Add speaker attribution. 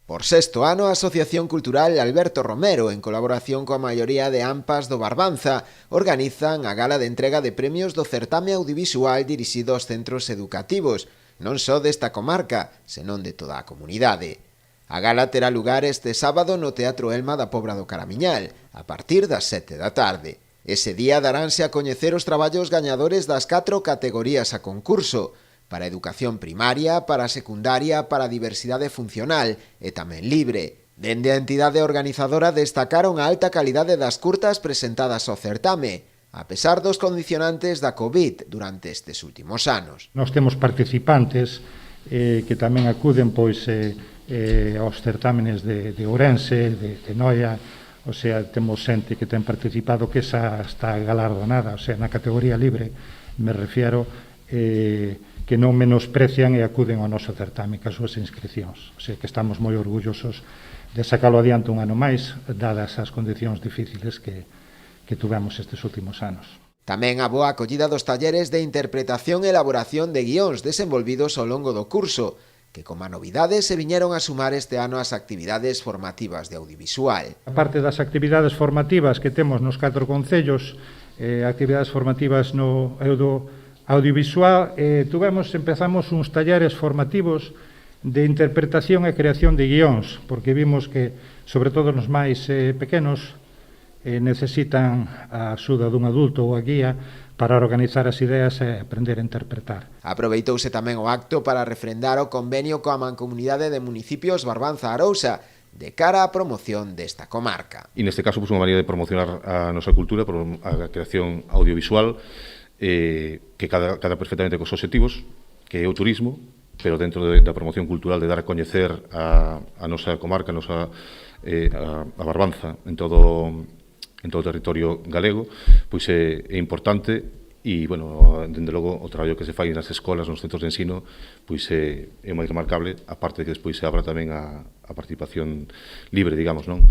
Speaker 1: Por sexto ano, a Asociación Cultural Alberto Romero, en colaboración coa maioría de AMPAs do Barbanza, organizan a gala de entrega de premios do certame audiovisual dirixido aos centros educativos, non só desta comarca, senón de toda a comunidade. A gala terá lugar este sábado no Teatro Elma da Pobra do Caramiñal, a partir das 7 da tarde. Ese día daránse a coñecer os traballos gañadores das 4 categorías a concurso, para a educación primaria, para a secundaria, para a diversidade funcional e tamén libre. Dende a entidade organizadora destacaron a alta calidade das curtas presentadas ao certame, a pesar dos condicionantes da COVID durante estes últimos anos.
Speaker 2: Nós temos participantes que tamén acuden aos certámenes de Ourense, de Noia, o sea, temos xente que ten participado que esa está galardonada, o sea, na categoría libre, me refiero, que non menosprecian e acuden ao noso certame cas súas inscripcións. O sea, que estamos moi orgullosos de sacalo adiante un ano máis, dadas as condicións difíciles que tuvemos estes últimos anos.
Speaker 1: Tamén a boa acollida dos talleres de interpretación e elaboración de guións desenvolvidos ao longo do curso, que como novidades se viñeron a sumar este ano as actividades formativas de audiovisual.
Speaker 2: A parte das actividades formativas que temos nos 4 concellos, actividades formativas no audiovisual, empezamos uns talleres formativos de interpretación e creación de guións, porque vimos que, sobre todo nos máis pequenos, necesitan a axuda dun adulto ou a guía para organizar as ideas e aprender a interpretar.
Speaker 1: Aproveitouse tamén o acto para refrendar o convenio coa Mancomunidade de Municipios Barbanza-Arousa, de cara á promoción desta comarca.
Speaker 3: E neste caso, unha maneira de promocionar a nosa cultura por a creación audiovisual, que cada perfectamente cos obxectivos, que é o turismo, pero dentro da promoción cultural de dar a coñecer a nosa comarca, a Barbanza en todo o territorio galego, pois é importante e, bueno, dende logo o traballo que se fai nas escolas, nos centros de ensino, pois é moi remarcable, aparte de que despois se abra tamén a participación libre, digamos, non?